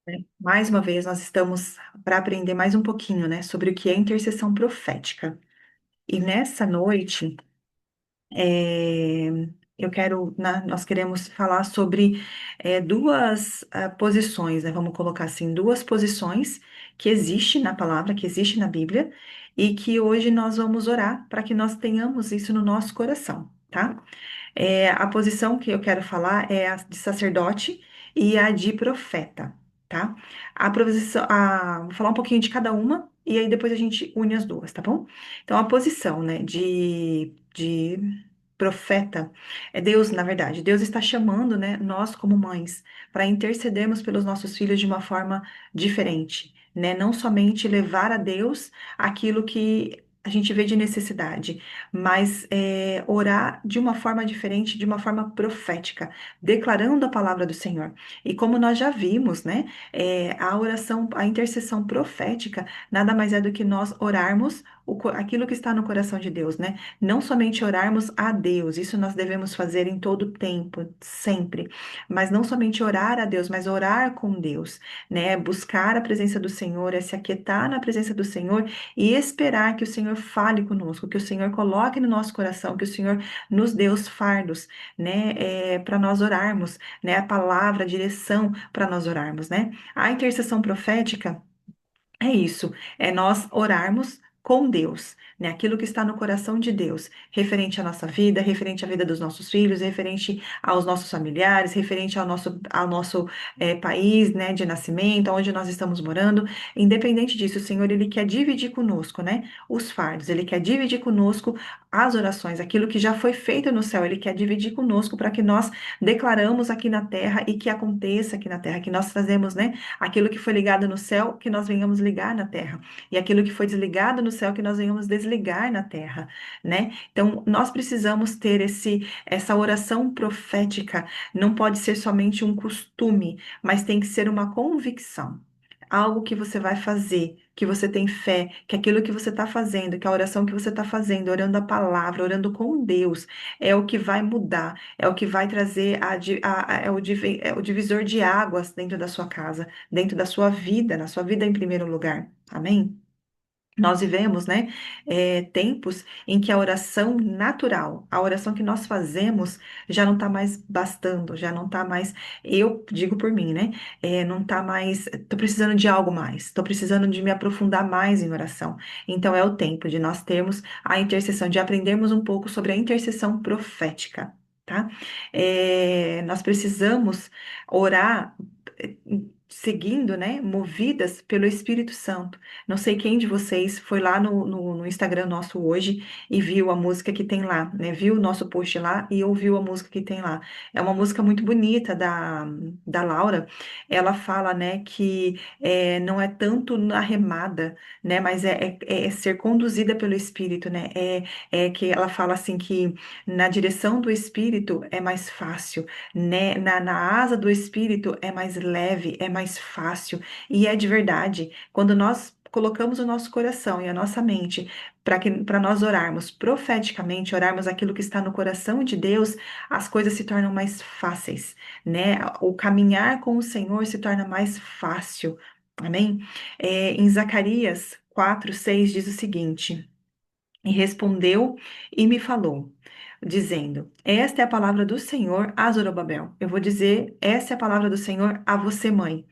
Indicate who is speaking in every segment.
Speaker 1: né? Mais uma vez, nós estamos para aprender mais um pouquinho, né, sobre o que é intercessão profética. E nessa noite, é, nós queremos falar sobre duas posições, né? Vamos colocar assim, duas posições que existem na palavra, que existem na Bíblia, e que hoje nós vamos orar para que nós tenhamos isso no nosso coração, tá? A posição que eu quero falar é a de sacerdote e a de profeta, tá? Vou falar um pouquinho de cada uma e aí depois a gente une as duas, tá bom? Então, a posição, né, de profeta é Deus, na verdade. Deus está chamando, né, nós como mães para intercedermos pelos nossos filhos de uma forma diferente, né? Não somente levar a Deus aquilo que a gente vê de necessidade, mas orar de uma forma diferente, de uma forma profética, declarando a palavra do Senhor. E como nós já vimos, né, a oração, a intercessão profética, nada mais é do que nós orarmos aquilo que está no coração de Deus, né? Não somente orarmos a Deus, isso nós devemos fazer em todo tempo, sempre, mas não somente orar a Deus, mas orar com Deus, né? Buscar a presença do Senhor, é se aquietar na presença do Senhor e esperar que o Senhor fale conosco, que o Senhor coloque no nosso coração, que o Senhor nos dê os fardos, né? Para nós orarmos, né? A palavra, a direção para nós orarmos, né? A intercessão profética. É isso, é nós orarmos com Deus, né? Aquilo que está no coração de Deus, referente à nossa vida, referente à vida dos nossos filhos, referente aos nossos familiares, referente ao nosso país, né, de nascimento, onde nós estamos morando. Independente disso, o Senhor, Ele quer dividir conosco, né, os fardos, Ele quer dividir conosco as orações, aquilo que já foi feito no céu, Ele quer dividir conosco para que nós declaramos aqui na terra e que aconteça aqui na terra, que nós trazemos, né? Aquilo que foi ligado no céu, que nós venhamos ligar na terra. E aquilo que foi desligado no céu, que nós venhamos desligar na terra, né? Então, nós precisamos ter essa oração profética. Não pode ser somente um costume, mas tem que ser uma convicção. Algo que você vai fazer, que você tem fé, que aquilo que você está fazendo, que a oração que você está fazendo, orando a palavra, orando com Deus, é o que vai mudar, é o que vai trazer é o divisor de águas dentro da sua casa, dentro da sua vida, na sua vida em primeiro lugar. Amém? Nós vivemos, né, tempos em que a oração natural, a oração que nós fazemos, já não está mais bastando, já não está mais, eu digo por mim, né, não está mais, estou precisando de algo mais, estou precisando de me aprofundar mais em oração. Então é o tempo de nós termos a intercessão, de aprendermos um pouco sobre a intercessão profética, tá? Nós precisamos orar. eh, Seguindo, né, movidas pelo Espírito Santo. Não sei quem de vocês foi lá no Instagram nosso hoje e viu a música que tem lá, né? Viu o nosso post lá e ouviu a música que tem lá. É uma música muito bonita da Laura. Ela fala, né, que não é tanto na remada, né, mas é ser conduzida pelo Espírito, né? É que ela fala assim que na direção do Espírito é mais fácil, né? Na asa do Espírito é mais leve, é mais fácil. E é de verdade. Quando nós colocamos o nosso coração e a nossa mente para nós orarmos profeticamente, orarmos aquilo que está no coração de Deus, as coisas se tornam mais fáceis, né? O caminhar com o Senhor se torna mais fácil. Amém? Em Zacarias 4:6 diz o seguinte: E respondeu e me falou, dizendo: Esta é a palavra do Senhor a Zorobabel. Eu vou dizer: Esta é a palavra do Senhor a você, mãe,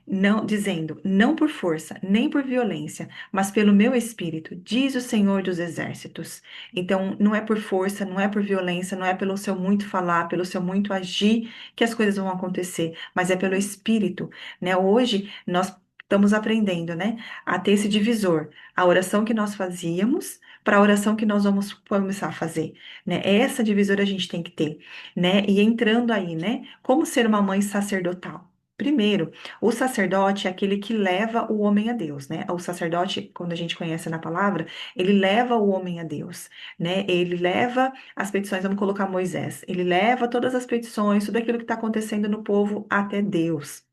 Speaker 1: não, dizendo, não por força, nem por violência, mas pelo meu espírito, diz o Senhor dos Exércitos. Então, não é por força, não é por violência, não é pelo seu muito falar, pelo seu muito agir que as coisas vão acontecer, mas é pelo espírito, né? Hoje nós estamos aprendendo, né, a ter esse divisor, a oração que nós fazíamos para a oração que nós vamos começar a fazer, né? Essa divisora a gente tem que ter, né? E entrando aí, né, como ser uma mãe sacerdotal. Primeiro, o sacerdote é aquele que leva o homem a Deus, né? O sacerdote, quando a gente conhece na palavra, ele leva o homem a Deus, né? Ele leva as petições, vamos colocar Moisés, ele leva todas as petições, tudo aquilo que está acontecendo no povo até Deus,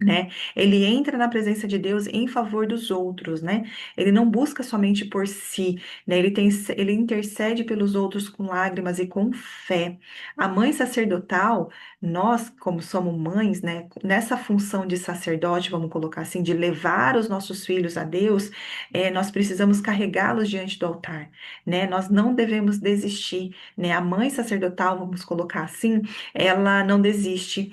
Speaker 1: né? Ele entra na presença de Deus em favor dos outros, né? Ele não busca somente por si, né? Ele intercede pelos outros com lágrimas e com fé. A mãe sacerdotal, nós, como somos mães, né, nessa função de sacerdote, vamos colocar assim, de levar os nossos filhos a Deus, nós precisamos carregá-los diante do altar, né? Nós não devemos desistir, né? A mãe sacerdotal, vamos colocar assim, ela não desiste,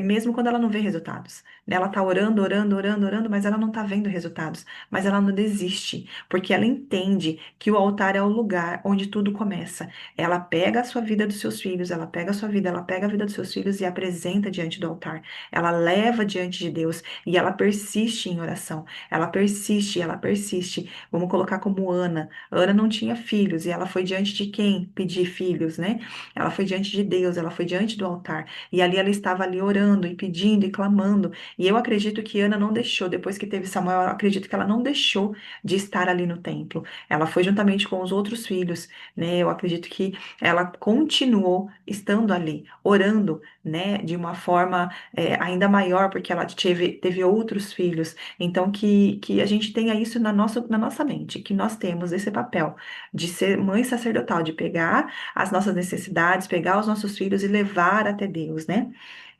Speaker 1: mesmo quando ela não vê resultados. Né? Ela está orando, orando, orando, orando, mas ela não está vendo resultados. Mas ela não desiste, porque ela entende que o altar é o lugar onde tudo começa. Ela pega a sua vida dos seus filhos, ela pega a sua vida, ela pega a vida dos seus filhos e apresenta diante do altar. Ela leva diante de Deus e ela persiste em oração. Ela persiste, ela persiste. Vamos colocar como Ana. Ana não tinha filhos e ela foi diante de quem pedir filhos, né? Ela foi diante de Deus, ela foi diante do altar. E ali ela estava ali orando e pedindo e clamando. E eu acredito que Ana não deixou, depois que teve Samuel, eu acredito que ela não deixou de estar ali no templo. Ela foi juntamente com os outros filhos, né? Eu acredito que ela continuou estando ali, orando, né? De uma forma ainda maior, porque ela teve outros filhos. Então, que a gente tenha isso na nossa mente, que nós temos esse papel de ser mãe sacerdotal, de pegar as nossas necessidades, pegar os nossos filhos e levar até Deus, né?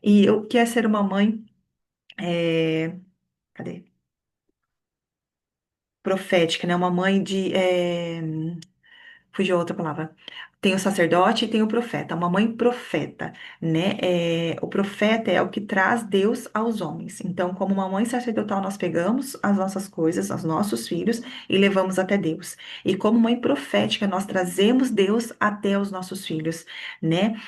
Speaker 1: E o que é ser uma mãe, cadê? Profética, né? Uma mãe de, fugiu outra palavra. Tem o sacerdote e tem o profeta, uma mãe profeta, né? O profeta é o que traz Deus aos homens. Então, como uma mãe sacerdotal, nós pegamos as nossas coisas, os nossos filhos e levamos até Deus. E como mãe profética, nós trazemos Deus até os nossos filhos, né?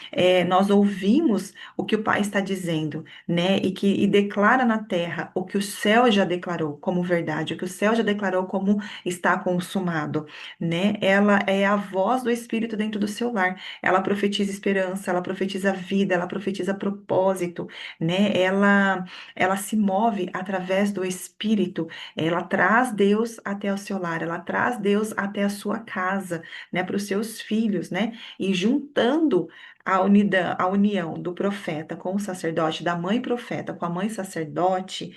Speaker 1: Nós ouvimos o que o Pai está dizendo, né? E declara na terra o que o céu já declarou como verdade, o que o céu já declarou como está consumado, né? Ela é a voz do Espírito dentro do seu lar. Ela profetiza esperança, ela profetiza vida, ela profetiza propósito, né? Ela se move através do Espírito. Ela traz Deus até o seu lar, ela traz Deus até a sua casa, né? Para os seus filhos, né? E juntando a união do profeta com o sacerdote, da mãe profeta com a mãe sacerdote,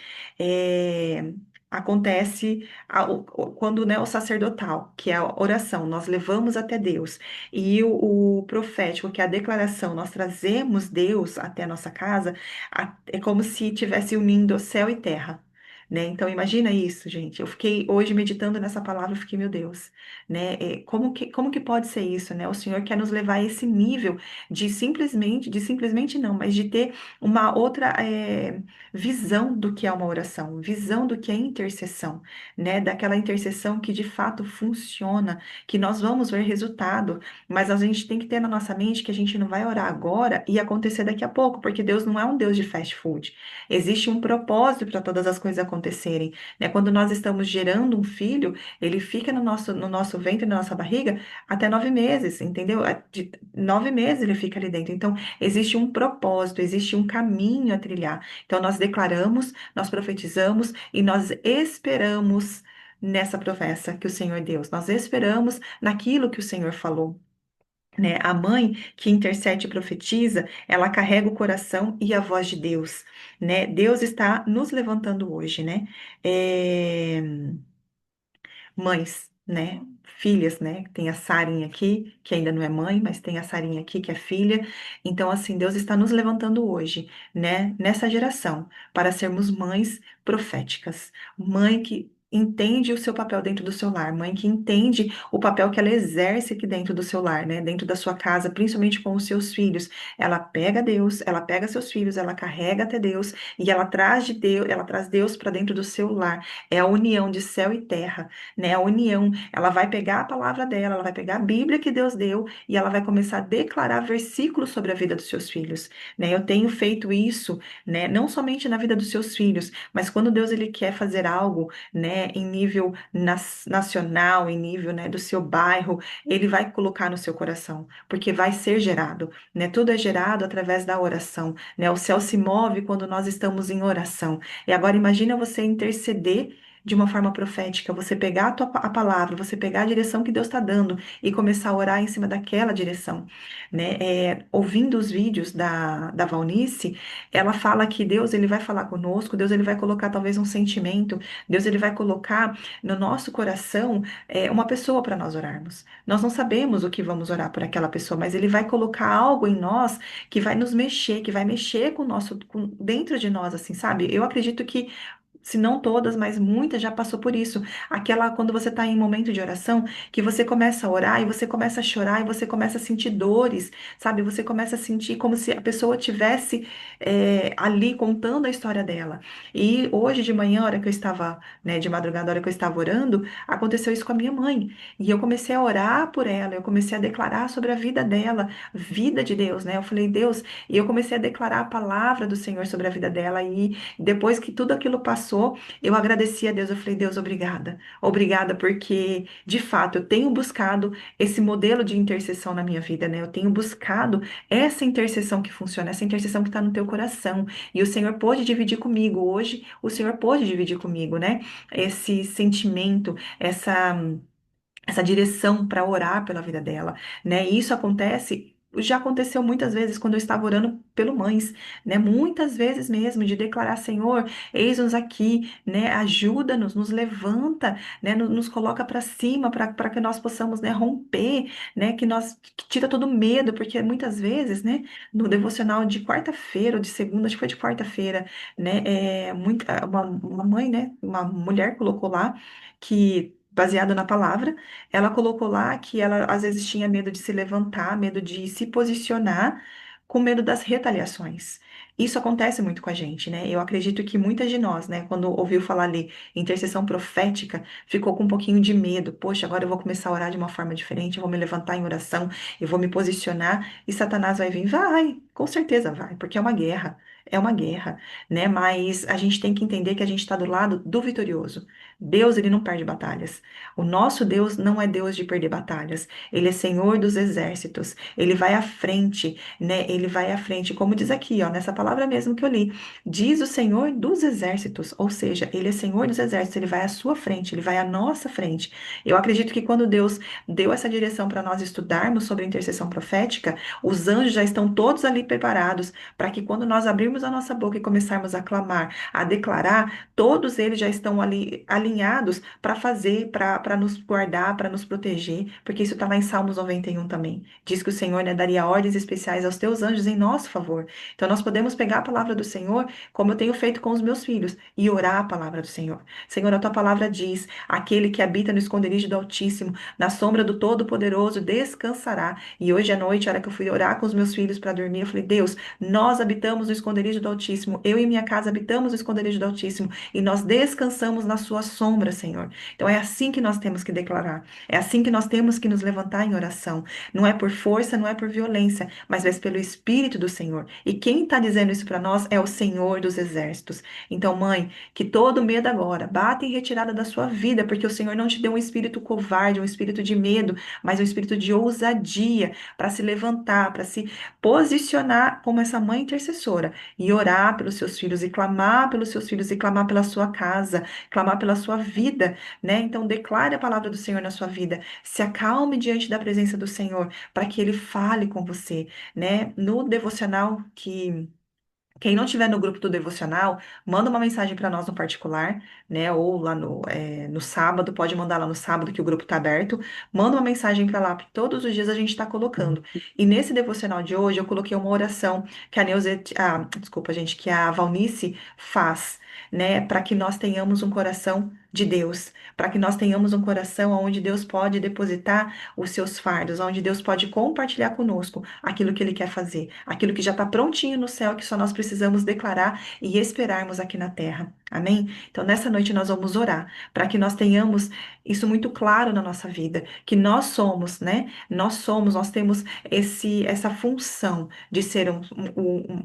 Speaker 1: acontece quando, né, o sacerdotal, que é a oração, nós levamos até Deus, e o profético, que é a declaração, nós trazemos Deus até a nossa casa, é como se estivesse unindo céu e terra. Né? Então, imagina isso, gente. Eu fiquei hoje meditando nessa palavra, eu fiquei, meu Deus, né? Como que pode ser isso, né? O Senhor quer nos levar a esse nível de simplesmente não, mas de ter uma outra visão do que é uma oração, visão do que é intercessão, né? Daquela intercessão que de fato funciona, que nós vamos ver resultado, mas a gente tem que ter na nossa mente que a gente não vai orar agora e acontecer daqui a pouco, porque Deus não é um Deus de fast food. Existe um propósito para todas as coisas acontecerem, né? Quando nós estamos gerando um filho, ele fica no nosso ventre, na nossa barriga, até 9 meses, entendeu? De 9 meses ele fica ali dentro. Então, existe um propósito, existe um caminho a trilhar. Então, nós declaramos, nós profetizamos e nós esperamos nessa promessa que o Senhor deu. Nós esperamos naquilo que o Senhor falou. Né? A mãe que intercede e profetiza, ela carrega o coração e a voz de Deus, né? Deus está nos levantando hoje, né? É, mães, né? Filhas, né? Tem a Sarinha aqui, que ainda não é mãe, mas tem a Sarinha aqui, que é filha. Então, assim, Deus está nos levantando hoje, né? Nessa geração, para sermos mães proféticas. Mãe que entende o seu papel dentro do seu lar, mãe que entende o papel que ela exerce aqui dentro do seu lar, né? Dentro da sua casa, principalmente com os seus filhos. Ela pega Deus, ela pega seus filhos, ela carrega até Deus e ela traz de Deus, ela traz Deus para dentro do seu lar. É a união de céu e terra, né? A união, ela vai pegar a palavra dela, ela vai pegar a Bíblia que Deus deu e ela vai começar a declarar versículos sobre a vida dos seus filhos, né? Eu tenho feito isso, né? Não somente na vida dos seus filhos, mas quando Deus ele quer fazer algo, né? Em nível nacional, em nível, né? Do seu bairro, ele vai colocar no seu coração, porque vai ser gerado, né? Tudo é gerado através da oração, né? O céu se move quando nós estamos em oração. E agora imagina você interceder de uma forma profética, você pegar a palavra, você pegar a direção que Deus está dando e começar a orar em cima daquela direção, né? Ouvindo os vídeos da Valnice, ela fala que Deus ele vai falar conosco, Deus ele vai colocar talvez um sentimento, Deus ele vai colocar no nosso coração uma pessoa para nós orarmos. Nós não sabemos o que vamos orar por aquela pessoa, mas ele vai colocar algo em nós que vai nos mexer, que vai mexer com o nosso, dentro de nós, assim, sabe? Eu acredito que se não todas, mas muitas já passou por isso. Aquela, quando você está em momento de oração, que você começa a orar e você começa a chorar e você começa a sentir dores, sabe? Você começa a sentir como se a pessoa tivesse ali contando a história dela. E hoje de manhã, a hora que eu estava, né, de madrugada, a hora que eu estava orando, aconteceu isso com a minha mãe. E eu comecei a orar por ela, eu comecei a declarar sobre a vida dela, vida de Deus, né? Eu falei, Deus, e eu comecei a declarar a palavra do Senhor sobre a vida dela. E depois que tudo aquilo passou, eu agradeci a Deus. Eu falei, Deus, obrigada. Obrigada, porque de fato eu tenho buscado esse modelo de intercessão na minha vida, né? Eu tenho buscado essa intercessão que funciona, essa intercessão que está no teu coração. E o Senhor pôde dividir comigo. Hoje, o Senhor pôde dividir comigo, né? Esse sentimento, essa direção para orar pela vida dela, né? E isso acontece, já aconteceu muitas vezes quando eu estava orando pelo mães, né? Muitas vezes mesmo de declarar, Senhor, eis-nos aqui, né? Ajuda-nos, nos levanta, né? Nos coloca para cima para que nós possamos, né, romper, né? Que tira todo o medo, porque muitas vezes, né, no devocional de quarta-feira ou de segunda, acho que foi de quarta-feira, né? Uma mãe, né? Uma mulher colocou lá que baseado na palavra, ela colocou lá que ela às vezes tinha medo de se levantar, medo de se posicionar, com medo das retaliações. Isso acontece muito com a gente, né? Eu acredito que muitas de nós, né, quando ouviu falar ali intercessão profética, ficou com um pouquinho de medo. Poxa, agora eu vou começar a orar de uma forma diferente, eu vou me levantar em oração, eu vou me posicionar e Satanás vai vir. Vai, com certeza vai, porque é uma guerra. É uma guerra, né? Mas a gente tem que entender que a gente está do lado do vitorioso. Deus, ele não perde batalhas. O nosso Deus não é Deus de perder batalhas. Ele é Senhor dos exércitos. Ele vai à frente, né? Ele vai à frente, como diz aqui, ó, nessa palavra mesmo que eu li. Diz o Senhor dos exércitos, ou seja, ele é Senhor dos exércitos, ele vai à sua frente, ele vai à nossa frente. Eu acredito que quando Deus deu essa direção para nós estudarmos sobre a intercessão profética, os anjos já estão todos ali preparados para que quando nós abrirmos a nossa boca e começarmos a clamar, a declarar, todos eles já estão ali alinhados para fazer, para nos guardar, para nos proteger, porque isso está lá em Salmos 91 também. Diz que o Senhor, né, daria ordens especiais aos teus anjos em nosso favor. Então nós podemos pegar a palavra do Senhor, como eu tenho feito com os meus filhos, e orar a palavra do Senhor. Senhor, a tua palavra diz: aquele que habita no esconderijo do Altíssimo, na sombra do Todo-Poderoso, descansará. E hoje à noite, a hora que eu fui orar com os meus filhos para dormir, eu falei: Deus, nós habitamos no esconderijo do Altíssimo, eu e minha casa habitamos no esconderijo do Altíssimo, e nós descansamos na sua sombra, Senhor. Então é assim que nós temos que declarar, é assim que nós temos que nos levantar em oração. Não é por força, não é por violência, mas é pelo Espírito do Senhor. E quem está dizendo isso para nós é o Senhor dos Exércitos. Então, mãe, que todo medo agora bata em retirada da sua vida, porque o Senhor não te deu um espírito covarde, um espírito de medo, mas um espírito de ousadia para se levantar, para se posicionar como essa mãe intercessora e orar pelos seus filhos e clamar pelos seus filhos e clamar pela sua casa, clamar pela sua vida, né? Então declare a palavra do Senhor na sua vida. Se acalme diante da presença do Senhor para que ele fale com você, né? No devocional que quem não tiver no grupo do devocional, manda uma mensagem para nós no particular, né? Ou lá no sábado, pode mandar lá no sábado que o grupo está aberto. Manda uma mensagem para lá, porque todos os dias a gente está colocando. E nesse devocional de hoje, eu coloquei uma oração que desculpa, gente, que a Valnice faz, né? Para que nós tenhamos um coração de Deus, para que nós tenhamos um coração onde Deus pode depositar os seus fardos, onde Deus pode compartilhar conosco aquilo que Ele quer fazer, aquilo que já está prontinho no céu, que só nós precisamos declarar e esperarmos aqui na terra. Amém? Então, nessa noite nós vamos orar para que nós tenhamos isso muito claro na nossa vida, que nós somos, né? Nós temos essa função de ser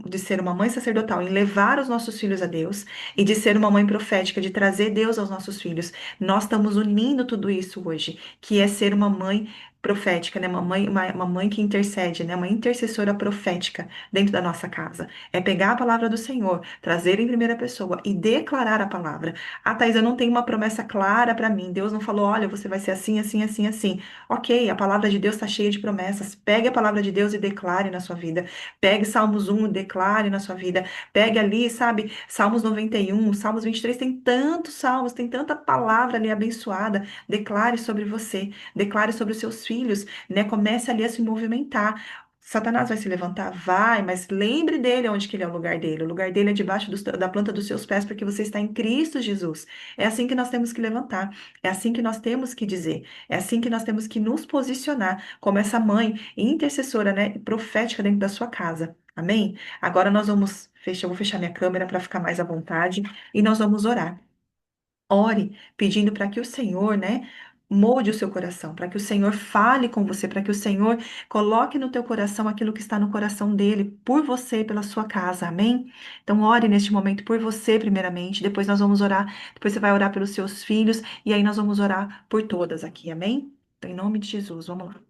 Speaker 1: de ser uma mãe sacerdotal, em levar os nossos filhos a Deus e de ser uma mãe profética, de trazer Deus aos nossos filhos. Nós estamos unindo tudo isso hoje, que é ser uma mãe profética, né? Uma mãe que intercede, né? Uma intercessora profética dentro da nossa casa. É pegar a palavra do Senhor, trazer em primeira pessoa e declarar a palavra. Ah, Thais, eu não tenho uma promessa clara para mim. Deus não falou, olha, você vai ser assim, assim, assim, assim. Ok, a palavra de Deus está cheia de promessas. Pegue a palavra de Deus e declare na sua vida. Pegue Salmos 1 e declare na sua vida. Pegue ali, sabe, Salmos 91, Salmos 23, tem tantos salmos, tem tanta palavra ali abençoada. Declare sobre você, declare sobre os seus filhos, né? Comece ali a se movimentar. Satanás vai se levantar? Vai, mas lembre dele onde que ele é o lugar dele. O lugar dele é debaixo da planta dos seus pés, porque você está em Cristo Jesus. É assim que nós temos que levantar, é assim que nós temos que dizer, é assim que nós temos que nos posicionar como essa mãe intercessora, né, profética dentro da sua casa. Amém? Agora nós vamos fechar, eu vou fechar minha câmera para ficar mais à vontade e nós vamos orar. Ore pedindo para que o Senhor, né, molde o seu coração, para que o Senhor fale com você, para que o Senhor coloque no teu coração aquilo que está no coração dele, por você e pela sua casa. Amém? Então, ore neste momento por você, primeiramente, depois nós vamos orar, depois você vai orar pelos seus filhos, e aí nós vamos orar por todas aqui. Amém? Então, em nome de Jesus, vamos lá.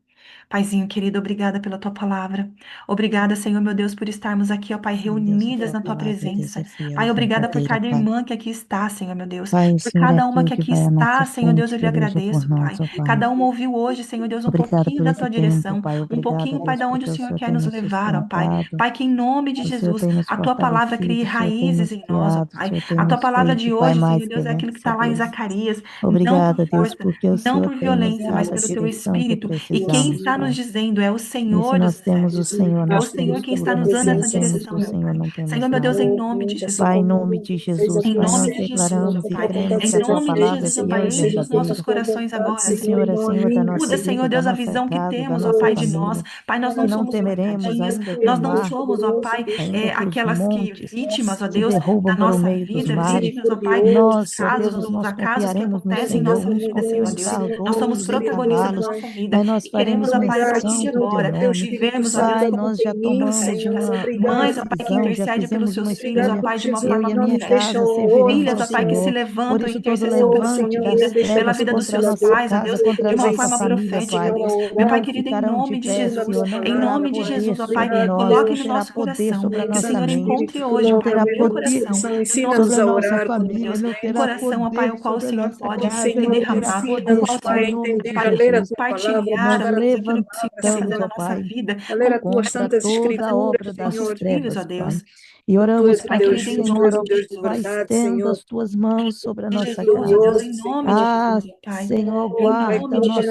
Speaker 1: Paizinho querido, obrigada pela tua palavra. Obrigada, Senhor, meu Deus, por estarmos aqui, ó Pai,
Speaker 2: Sim, Deus, a
Speaker 1: reunidas
Speaker 2: tua
Speaker 1: na tua
Speaker 2: palavra, Deus, é
Speaker 1: presença.
Speaker 2: fiel e
Speaker 1: Pai, obrigada por
Speaker 2: verdadeira,
Speaker 1: cada
Speaker 2: Pai.
Speaker 1: irmã que aqui está, Senhor, meu Deus.
Speaker 2: Pai, o
Speaker 1: Por
Speaker 2: Senhor é
Speaker 1: cada uma
Speaker 2: aquele
Speaker 1: que
Speaker 2: que
Speaker 1: aqui
Speaker 2: vai à
Speaker 1: está,
Speaker 2: nossa
Speaker 1: Senhor Deus,
Speaker 2: frente,
Speaker 1: eu lhe
Speaker 2: peleja por
Speaker 1: agradeço,
Speaker 2: nós,
Speaker 1: Pai.
Speaker 2: ó Pai.
Speaker 1: Cada uma ouviu hoje, Senhor Deus, um
Speaker 2: Obrigada
Speaker 1: pouquinho
Speaker 2: por
Speaker 1: da
Speaker 2: esse
Speaker 1: tua
Speaker 2: tempo,
Speaker 1: direção,
Speaker 2: Pai.
Speaker 1: um
Speaker 2: Obrigada,
Speaker 1: pouquinho, Pai,
Speaker 2: Deus,
Speaker 1: da onde o
Speaker 2: porque o
Speaker 1: Senhor
Speaker 2: Senhor
Speaker 1: quer
Speaker 2: tem
Speaker 1: nos
Speaker 2: nos
Speaker 1: levar, ó Pai.
Speaker 2: sustentado,
Speaker 1: Pai, que em nome de
Speaker 2: o Senhor
Speaker 1: Jesus,
Speaker 2: tem nos
Speaker 1: a tua palavra crie
Speaker 2: fortalecido, o Senhor tem
Speaker 1: raízes
Speaker 2: nos
Speaker 1: em nós, ó
Speaker 2: guiado, o
Speaker 1: Pai.
Speaker 2: Senhor tem
Speaker 1: A tua
Speaker 2: nos
Speaker 1: palavra
Speaker 2: feito,
Speaker 1: de
Speaker 2: Pai,
Speaker 1: hoje, Senhor
Speaker 2: mais que
Speaker 1: Deus, é aquilo que está lá em
Speaker 2: vencedores.
Speaker 1: Zacarias, não por
Speaker 2: Obrigada, Deus,
Speaker 1: força,
Speaker 2: porque o
Speaker 1: não
Speaker 2: Senhor
Speaker 1: por
Speaker 2: tem nos
Speaker 1: violência, mas
Speaker 2: dado a
Speaker 1: pelo teu
Speaker 2: direção que
Speaker 1: espírito. E quem
Speaker 2: precisamos,
Speaker 1: está nos
Speaker 2: Pai.
Speaker 1: dizendo é o
Speaker 2: E se
Speaker 1: Senhor dos
Speaker 2: nós temos o
Speaker 1: Exércitos.
Speaker 2: Senhor,
Speaker 1: É o
Speaker 2: nós
Speaker 1: Senhor
Speaker 2: temos
Speaker 1: quem está
Speaker 2: tudo,
Speaker 1: nos
Speaker 2: mas se
Speaker 1: dando
Speaker 2: não
Speaker 1: essa
Speaker 2: temos
Speaker 1: direção,
Speaker 2: o
Speaker 1: meu
Speaker 2: Senhor,
Speaker 1: Pai.
Speaker 2: não
Speaker 1: Senhor,
Speaker 2: temos
Speaker 1: meu Deus,
Speaker 2: nada.
Speaker 1: em nome de Jesus.
Speaker 2: Pai, em nome de Jesus,
Speaker 1: Em
Speaker 2: Pai,
Speaker 1: nome
Speaker 2: nós
Speaker 1: de Jesus, ó
Speaker 2: declaramos e
Speaker 1: Pai.
Speaker 2: cremos
Speaker 1: Em
Speaker 2: que a tua
Speaker 1: nome de
Speaker 2: palavra é
Speaker 1: Jesus, ó
Speaker 2: fiel
Speaker 1: Pai.
Speaker 2: e
Speaker 1: Enche os nossos
Speaker 2: verdadeira.
Speaker 1: corações agora, Senhor.
Speaker 2: Senhor, é Senhor da nossa
Speaker 1: Muda, Senhor
Speaker 2: vida, da
Speaker 1: Deus, a
Speaker 2: nossa
Speaker 1: visão que
Speaker 2: casa, da
Speaker 1: temos, ó
Speaker 2: nossa
Speaker 1: Pai, de nós.
Speaker 2: família,
Speaker 1: Pai, nós
Speaker 2: que
Speaker 1: não
Speaker 2: não
Speaker 1: somos
Speaker 2: temeremos,
Speaker 1: coitadinhas,
Speaker 2: ainda que o
Speaker 1: nós não
Speaker 2: mar,
Speaker 1: somos, ó Pai,
Speaker 2: ainda que os
Speaker 1: aquelas que
Speaker 2: montes
Speaker 1: vítimas, ó
Speaker 2: se
Speaker 1: Deus,
Speaker 2: derrubam
Speaker 1: da
Speaker 2: pelo
Speaker 1: nossa
Speaker 2: meio dos
Speaker 1: vida,
Speaker 2: mares,
Speaker 1: vítimas, ó Pai, dos
Speaker 2: nós, ó
Speaker 1: casos,
Speaker 2: Deus,
Speaker 1: dos
Speaker 2: nós
Speaker 1: acasos que
Speaker 2: confiaremos no
Speaker 1: acontecem em
Speaker 2: Senhor,
Speaker 1: nossa
Speaker 2: uns
Speaker 1: vida,
Speaker 2: como
Speaker 1: Senhor Deus. Nós somos
Speaker 2: escaldouros e
Speaker 1: protagonistas da
Speaker 2: cavalos,
Speaker 1: nossa vida
Speaker 2: mas nós
Speaker 1: e queremos,
Speaker 2: faremos
Speaker 1: ó Pai, a partir
Speaker 2: menção
Speaker 1: de
Speaker 2: do teu
Speaker 1: agora,
Speaker 2: nome.
Speaker 1: vivermos, ó Deus,
Speaker 2: Pai,
Speaker 1: como
Speaker 2: nós já tomamos
Speaker 1: proféticas.
Speaker 2: uma
Speaker 1: Mães, ó Pai, que
Speaker 2: decisão, já
Speaker 1: intercedem pelos
Speaker 2: fizemos uma
Speaker 1: seus filhos, ó
Speaker 2: escolha.
Speaker 1: Pai, de uma
Speaker 2: Eu e
Speaker 1: forma
Speaker 2: a minha
Speaker 1: profética.
Speaker 2: casa serviremos
Speaker 1: Filhas,
Speaker 2: ao
Speaker 1: ó Pai, que se
Speaker 2: Senhor. Por
Speaker 1: levantam em
Speaker 2: isso, todo
Speaker 1: intercessão pela sua
Speaker 2: levante
Speaker 1: vida,
Speaker 2: das
Speaker 1: pela
Speaker 2: trevas
Speaker 1: vida dos
Speaker 2: contra a
Speaker 1: seus
Speaker 2: nossa
Speaker 1: pais, ó
Speaker 2: casa,
Speaker 1: Deus,
Speaker 2: contra a
Speaker 1: de uma
Speaker 2: nossa
Speaker 1: forma
Speaker 2: família,
Speaker 1: profética,
Speaker 2: Pai,
Speaker 1: Deus. Meu Pai
Speaker 2: não
Speaker 1: querido, em
Speaker 2: ficarão de
Speaker 1: nome de
Speaker 2: pé,
Speaker 1: Jesus,
Speaker 2: Senhor. Não
Speaker 1: em
Speaker 2: terá
Speaker 1: nome de
Speaker 2: poder
Speaker 1: Jesus, ó Pai,
Speaker 2: sobre nós,
Speaker 1: coloque
Speaker 2: não
Speaker 1: no
Speaker 2: terá
Speaker 1: nosso
Speaker 2: poder
Speaker 1: coração
Speaker 2: sobre a
Speaker 1: que o
Speaker 2: nossa
Speaker 1: Senhor
Speaker 2: mente,
Speaker 1: encontre hoje, ó
Speaker 2: não
Speaker 1: Pai,
Speaker 2: terá
Speaker 1: no meu
Speaker 2: poder
Speaker 1: coração, no nosso
Speaker 2: sobre a nossa
Speaker 1: coração, Senhor
Speaker 2: família,
Speaker 1: Deus,
Speaker 2: não
Speaker 1: um
Speaker 2: terá
Speaker 1: coração, ó Pai,
Speaker 2: poder
Speaker 1: o qual o
Speaker 2: sobre a
Speaker 1: Senhor
Speaker 2: nossa
Speaker 1: pode
Speaker 2: casa, não terá
Speaker 1: derramar, o
Speaker 2: poder,
Speaker 1: qual o
Speaker 2: Pai,
Speaker 1: Senhor
Speaker 2: em nome de
Speaker 1: Pai,
Speaker 2: Jesus.
Speaker 1: compartilhar,
Speaker 2: Nós
Speaker 1: ó Deus, aquilo que o Senhor quer fazer
Speaker 2: levantamos,
Speaker 1: na
Speaker 2: ó
Speaker 1: nossa
Speaker 2: Pai,
Speaker 1: vida
Speaker 2: contra toda a obra das
Speaker 1: nossos filhos, ó
Speaker 2: trevas, Pai.
Speaker 1: Deus.
Speaker 2: E oramos
Speaker 1: Pai
Speaker 2: para que o
Speaker 1: querido, em
Speaker 2: Senhor,
Speaker 1: nome
Speaker 2: ó
Speaker 1: de Jesus.
Speaker 2: Pai, estenda as tuas mãos sobre a
Speaker 1: De
Speaker 2: nossa
Speaker 1: Jesus, ó Deus,
Speaker 2: casa.
Speaker 1: em nome de
Speaker 2: Ah,
Speaker 1: Jesus, ó Pai.
Speaker 2: Senhor,
Speaker 1: Em
Speaker 2: guarda
Speaker 1: nome
Speaker 2: o
Speaker 1: de
Speaker 2: nosso
Speaker 1: Jesus,